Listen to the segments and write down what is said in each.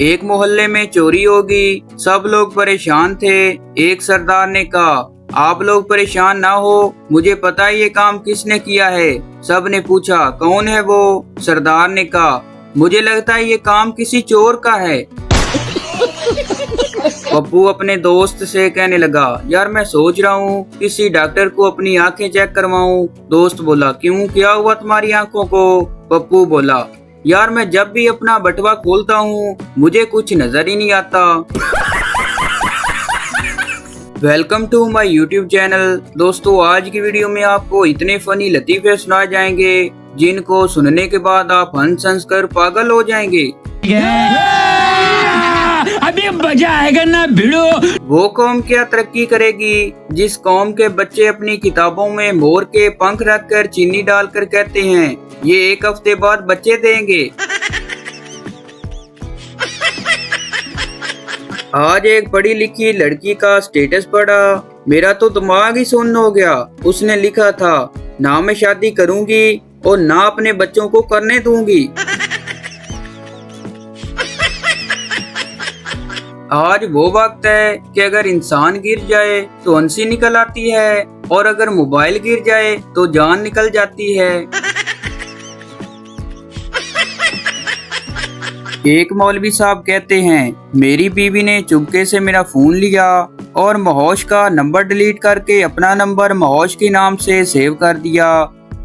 एक मोहल्ले में चोरी होगी, सब लोग परेशान थे। एक सरदार ने कहा, आप लोग परेशान ना हो, मुझे पता है ये काम किसने किया है। सब ने पूछा, कौन है वो? सरदार ने कहा, मुझे लगता है ये काम किसी चोर का है। पप्पू अपने दोस्त से कहने लगा, यार मैं सोच रहा हूँ किसी डॉक्टर को अपनी आंखें चेक करवाऊं। दोस्त बोला, क्यों, क्या हुआ तुम्हारी आंखों को? पप्पू बोला, यार मैं जब भी अपना बटुआ खोलता हूँ मुझे कुछ नजर ही नहीं आता। Welcome to my YouTube channel. दोस्तों, आज की वीडियो में आपको इतने फनी लतीफे सुनाए जाएंगे जिनको सुनने के बाद आप हंस हंस कर पागल हो जाएंगे। अभी मजा आएगा ना भिड़ो। वो कौम क्या तरक्की करेगी जिस कौम के बच्चे अपनी किताबों में मोर के पंख रखकर चीनी डालकर कहते हैं ये एक हफ्ते बाद बच्चे देंगे। आज एक पढ़ी लिखी लड़की का स्टेटस पढ़ा, मेरा तो दिमाग ही सुन्न हो गया। उसने लिखा था, ना मैं शादी करूंगी और ना अपने बच्चों को करने दूंगी। आज वो वक्त है कि अगर इंसान गिर जाए तो हंसी निकल आती है और अगर मोबाइल गिर जाए तो जान निकल जाती है। एक मौलवी साहब कहते हैं, मेरी बीवी ने चुपके से मेरा फोन लिया और महोश का नंबर डिलीट करके अपना नंबर महोश के नाम से सेव कर दिया।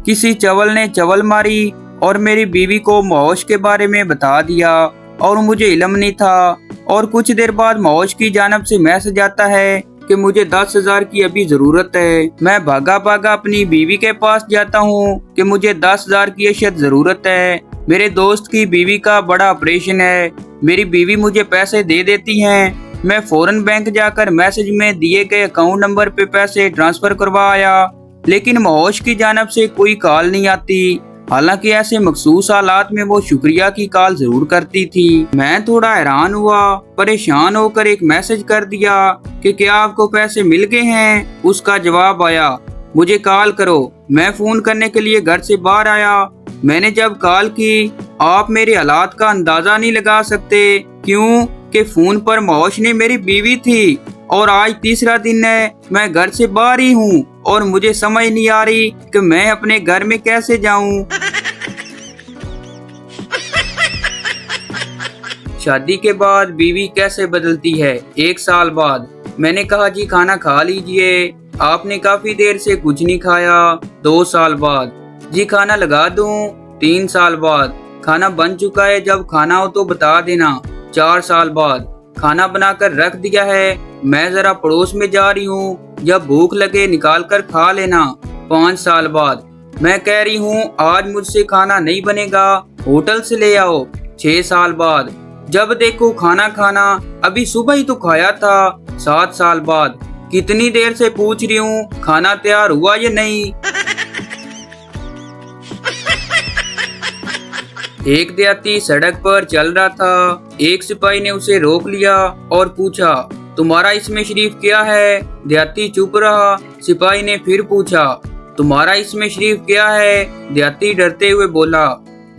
किसी चवल ने चवल मारी और मेरी बीवी को महोश के बारे में बता दिया और मुझे इल्म नहीं था। और कुछ देर बाद महोश की जानब से मैसेज आता है कि मुझे 10,000 की अभी जरूरत है। मैं भागा भागा अपनी बीवी के पास जाता हूँ कि मुझे 10,000 की अशद जरूरत है। मेरे दोस्त की बीवी का बड़ा ऑपरेशन है। मेरी बीवी मुझे पैसे दे देती हैं। मैं फौरन बैंक जाकर मैसेज में दिए गए अकाउंट नंबर पे पैसे ट्रांसफर करवा आया, लेकिन महोश की जानब से कोई कॉल नहीं आती। हालांकि ऐसे मखसूस हालात में वो शुक्रिया की कॉल जरूर करती थी। मैं थोड़ा हैरान हुआ, परेशान होकर एक मैसेज कर दिया कि क्या आपको पैसे मिल गए हैं। उसका जवाब आया, मुझे कॉल करो। मैं फोन करने के लिए घर से बाहर आया। मैंने जब कॉल की, आप मेरे हालात का अंदाजा नहीं लगा सकते, क्यों कि फोन पर महोश ने मेरी बीवी थी और आज तीसरा दिन है मैं घर से बाहर ही हूँ और मुझे समझ नहीं आ रही कि मैं अपने घर में कैसे जाऊं। शादी के बाद बीवी कैसे बदलती है। 1 साल बाद मैंने कहा, जी खाना खा लीजिए। आपने काफी देर से कुछ नहीं खाया। 2 साल बाद, जी खाना लगा दूं। 3 साल बाद, खाना बन चुका है, जब खाना हो तो बता देना। 4 साल बाद, खाना बनाकर रख दिया है, मैं जरा पड़ोस में जा रही हूँ, जब भूख लगे निकाल कर खा लेना। 5 साल बाद, मैं कह रही हूँ आज मुझसे खाना नहीं बनेगा, होटल से ले आओ। 6 साल बाद, जब देखो खाना खाना, अभी सुबह ही तो खाया था। 7 साल बाद, कितनी देर से पूछ रही हूँ खाना तैयार हुआ या नहीं। एक देहाती सड़क पर चल रहा था। एक सिपाही ने उसे रोक लिया और पूछा, तुम्हारा इसमें शरीफ क्या है? देहाती चुप रहा। सिपाही ने फिर पूछा, तुम्हारा इसमें शरीफ क्या है? देहाती डरते हुए बोला,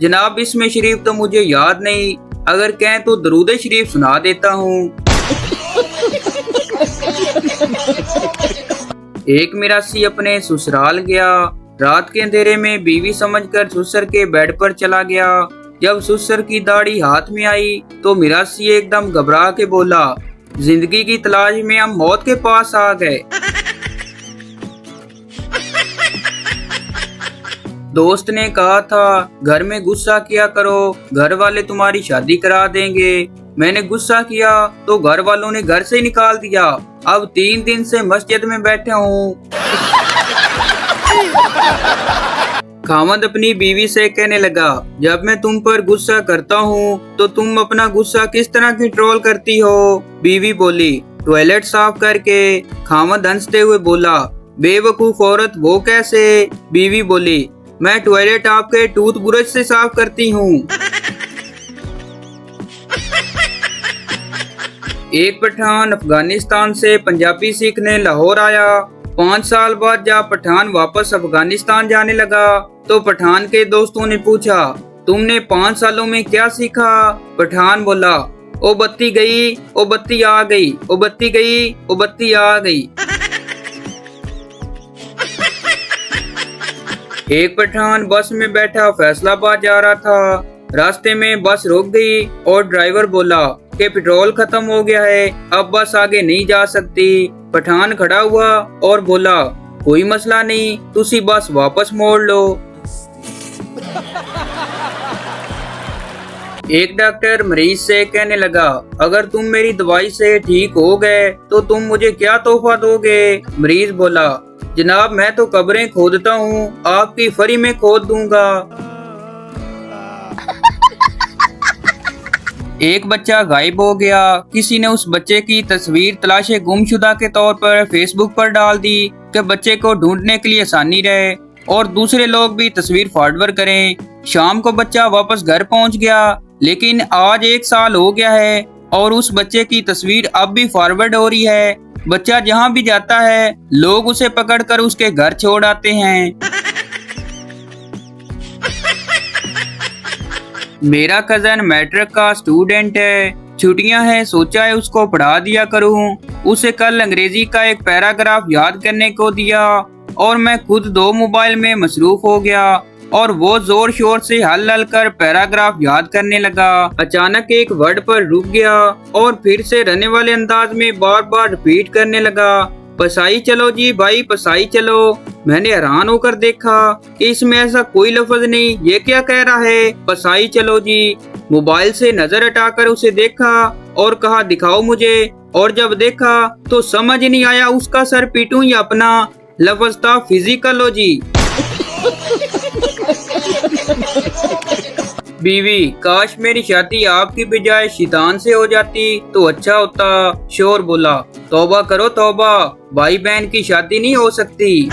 जनाब इसमें शरीफ तो मुझे याद नहीं, अगर कहें तो दरूद शरीफ सुना देता हूँ। एक मिरासी अपने ससुराल गया। रात के अंधेरे में बीवी समझकर ससुर के बेड पर चला गया। जब ससुर की दाढ़ी हाथ में आई तो मिरासी एकदम घबरा के बोला, जिंदगी की तलाश में हम मौत के पास आ गए। दोस्त ने कहा था, घर में गुस्सा किया करो, घर वाले तुम्हारी शादी करा देंगे। मैंने गुस्सा किया तो घर वालों ने घर से निकाल दिया। अब 3 दिन से मस्जिद में बैठा हूँ। खामद अपनी बीवी से कहने लगा, जब मैं तुम पर गुस्सा करता हूँ तो तुम अपना गुस्सा किस तरह कंट्रोल करती हो? बीवी बोली, टॉयलेट साफ करके। खामद हंसते हुए बोला, बेवकूफ औरत, वो कैसे? बीवी बोली, मैं टॉयलेट आपके टूथ ब्रश से साफ करती हूँ। एक पठान अफगानिस्तान से पंजाबी सीखने लाहौर आया। 5 साल बाद जब पठान वापस अफगानिस्तान जाने लगा तो पठान के दोस्तों ने पूछा, तुमने 5 सालों में क्या सीखा? पठान बोला, ओ बत्ती गई, ओ बत्ती आ गई, ओ बत्ती गई, ओ बत्ती आ गई। एक पठान बस में बैठा फैसलाबाद जा रहा था। रास्ते में बस रुक गई और ड्राइवर बोला कि पेट्रोल खत्म हो गया है, अब बस आगे नहीं जा सकती। पठान खड़ा हुआ और बोला, कोई मसला नहीं, तुसी बस वापस मोड़ लो। एक डॉक्टर मरीज से कहने लगा, अगर तुम मेरी दवाई से ठीक हो गए तो तुम मुझे क्या तोहफा दोगे? मरीज बोला, जनाब मैं तो कब्रें खोदता हूँ, आपकी फ्री में खोद दूंगा। एक बच्चा गायब हो गया। किसी ने उस बच्चे की तस्वीर तलाशे गुमशुदा के तौर पर फेसबुक पर डाल दी कि बच्चे को ढूंढने के लिए आसानी रहे और दूसरे लोग भी तस्वीर फॉरवर्ड करें। शाम को बच्चा वापस घर पहुंच गया, लेकिन आज 1 साल हो गया है और उस बच्चे की तस्वीर अब भी फॉरवर्ड हो रही है। बच्चा जहां भी जाता है लोग उसे पकड़कर उसके घर छोड़ आते हैं। मेरा कजन मैट्रिक का स्टूडेंट है, छुट्टियां हैं, सोचा है उसको पढ़ा दिया करूं। उसे कल अंग्रेजी का एक पैराग्राफ याद करने को दिया और मैं खुद 2 मोबाइल में मसरूफ हो गया और वो जोर शोर से हल हल कर पैराग्राफ याद करने लगा। अचानक एक वर्ड पर रुक गया और फिर से रहने वाले अंदाज में बार बार रिपीट करने लगा, पसाई चलो जी भाई, पसाई चलो। मैंने हैरान होकर देखा कि इसमें ऐसा कोई लफ्ज नहीं, ये क्या कह रहा है, पसाई चलो जी। मोबाइल से नजर हटाकर उसे देखा और कहा, दिखाओ मुझे। और जब देखा तो समझ नहीं आया उसका सर पीटूं या अपना। लफ्ज था फिजिकलॉजी। बीवी, काश मेरी शादी आपकी बजाय शैतान से हो जाती तो अच्छा होता। शोर बोला, तौबा करो तौबा, भाई बहन की शादी नहीं हो सकती।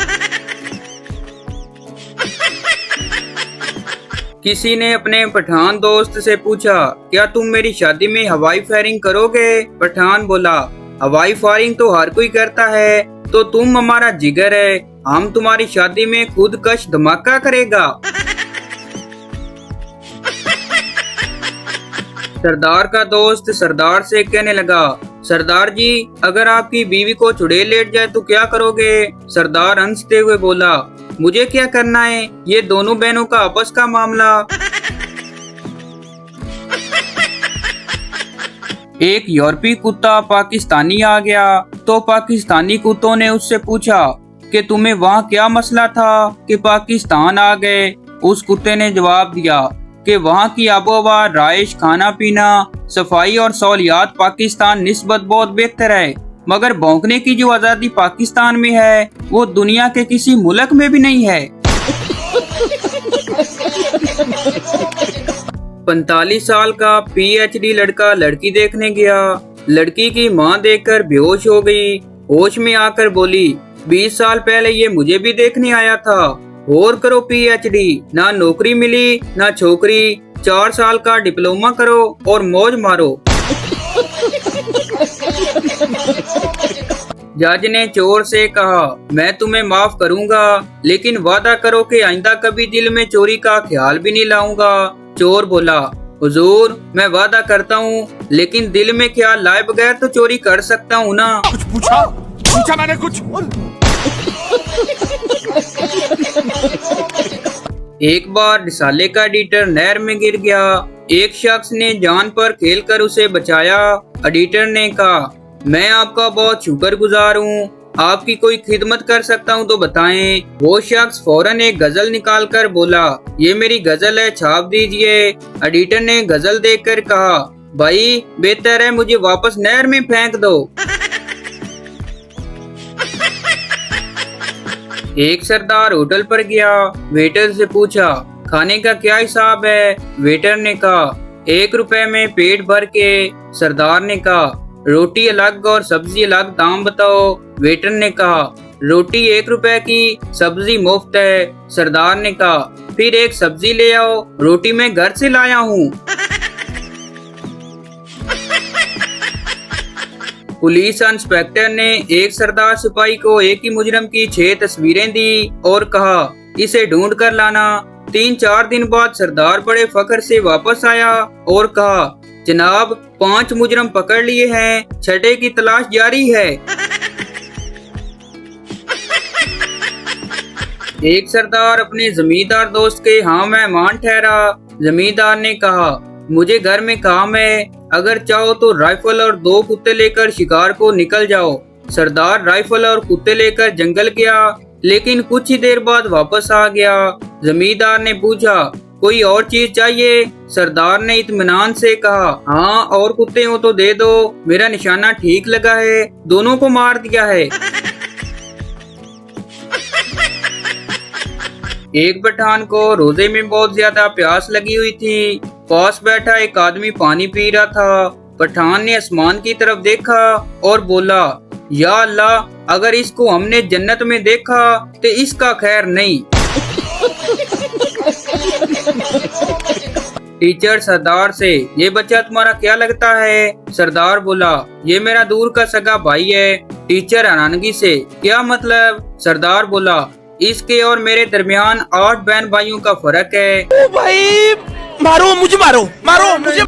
किसी ने अपने पठान दोस्त से पूछा, क्या तुम मेरी शादी में हवाई फायरिंग करोगे? पठान बोला, हवाई फायरिंग तो हर कोई करता है, तो तुम हमारा जिगर है, हम तुम्हारी शादी में खुद कश धमाका करेगा। सरदार का दोस्त सरदार से कहने लगा, सरदार जी, अगर आपकी बीवी को चुड़ैल लेट जाए तो क्या करोगे? सरदार हंसते हुए बोला, मुझे क्या करना है, ये दोनों बहनों का आपस का मामला। एक यूरोपीय कुत्ता पाकिस्तानी आ गया तो पाकिस्तानी कुत्तों ने उससे पूछा कि तुम्हें वहाँ क्या मसला था कि पाकिस्तान आ गए? उस कुत्ते ने जवाब दिया कि वहाँ की आबोहवा, राइश, खाना पीना, सफाई और सहूलियात पाकिस्तान निस्बत बहुत बेहतर है, मगर भौंकने की जो आजादी पाकिस्तान में है वो दुनिया के किसी मुल्क में भी नहीं है। 45 साल का PhD लड़का लड़की देखने गया। लड़की की मां देखकर बेहोश हो गई। होश में आकर बोली, 20 साल पहले ये मुझे भी देखने आया था। और करो PhD, ना नौकरी मिली ना छोकरी, 4 साल का डिप्लोमा करो और मौज मारो। जज ने चोर से कहा, मैं तुम्हें माफ करूंगा, लेकिन वादा करो कि आइंदा कभी दिल में चोरी का ख्याल भी नहीं लाऊंगा। चोर बोला, हुजूर मैं वादा करता हूँ, लेकिन दिल में ख्याल लाए बगैर तो चोरी कर सकता हूँ ना। कुछ पूछा मैंने कुछ। एक बार रिसाले का एडिटर नहर में गिर गया। एक शख्स ने जान पर खेलकर उसे बचाया। एडिटर ने कहा, मैं आपका बहुत शुक्रगुजार हूँ, आपकी कोई खिदमत कर सकता हूँ तो बताएं। वो शख्स फौरन एक गजल निकाल कर बोला, ये मेरी गजल है, छाप दीजिए। एडिटर ने गजल देखकर कहा, भाई बेहतर है मुझे वापस नहर में फेंक दो। एक सरदार होटल पर गया। वेटर से पूछा, खाने का क्या हिसाब है? वेटर ने कहा, 1 रुपए में पेट भर के। सरदार ने कहा, रोटी अलग और सब्जी अलग दाम बताओ। वेटर ने कहा, रोटी 1 रुपए की, सब्जी मुफ्त है। सरदार ने कहा, फिर एक सब्जी ले आओ, रोटी मैं घर से लाया हूँ। पुलिस इंस्पेक्टर ने एक सरदार सिपाही को एक ही मुजरिम की 6 तस्वीरें दी और कहा, इसे ढूंढ कर लाना। 3-4 दिन बाद सरदार बड़े फख्र से वापस आया और कहा, जनाब 5 मुजरम पकड़ लिए हैं, छठे की तलाश जारी है। एक सरदार अपने जमींदार दोस्त के यहाँ मेहमान ठहरा। जमींदार ने कहा, मुझे घर में काम है, अगर चाहो तो राइफल और 2 कुत्ते लेकर शिकार को निकल जाओ। सरदार राइफल और कुत्ते लेकर जंगल गया, लेकिन कुछ ही देर बाद वापस आ गया। जमींदार ने पूछा, कोई और चीज चाहिए? सरदार ने इत्मीनान से कहा, हाँ और कुत्ते हो तो दे दो, मेरा निशाना ठीक लगा है, दोनों को मार दिया है। एक पठान को रोजे में बहुत ज्यादा प्यास लगी हुई थी। पास बैठा एक आदमी पानी पी रहा था। पठान ने आसमान की तरफ देखा और बोला, या अल्लाह, अगर इसको हमने जन्नत में देखा तो इसका खैर नहीं। टीचर सरदार से, ये बच्चा तुम्हारा क्या लगता है? सरदार बोला, ये मेरा दूर का सगा भाई है। टीचर हैरानगी से, क्या मतलब? सरदार बोला, इसके और मेरे दरमियान 8 बहन भाइयों का फर्क है। ओ भाई, मारो मुझे, मारो मुझे।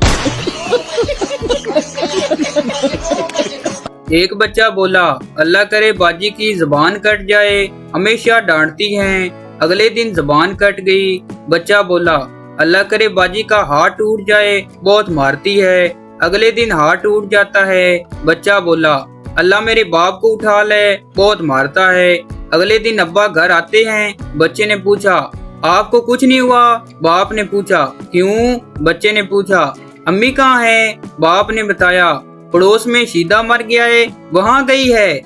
एक बच्चा बोला, अल्लाह करे बाजी की जबान कट जाए, हमेशा डांटती हैं। अगले दिन जबान कट गई। बच्चा बोला, अल्लाह करे बाजी का हाथ टूट जाए, बहुत मारती है। अगले दिन हाथ टूट जाता है। बच्चा बोला, अल्लाह मेरे बाप को उठा ले, बहुत मारता है। अगले दिन अब्बा घर आते हैं। बच्चे ने पूछा, आपको कुछ नहीं हुआ? बाप ने पूछा, क्यों? बच्चे ने पूछा, अम्मी कहाँ है? बाप ने बताया, पड़ोस में शीदा मर गया है, वहाँ गई है।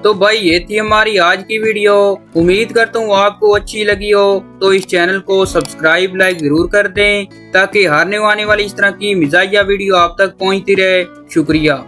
तो भाई ये थी हमारी आज की वीडियो। उम्मीद करता हूँ आपको अच्छी लगी हो। तो इस चैनल को सब्सक्राइब लाइक जरूर कर दें, ताकि हर आने वाली इस तरह की मिजाजिया वीडियो आप तक पहुँचती रहे। शुक्रिया।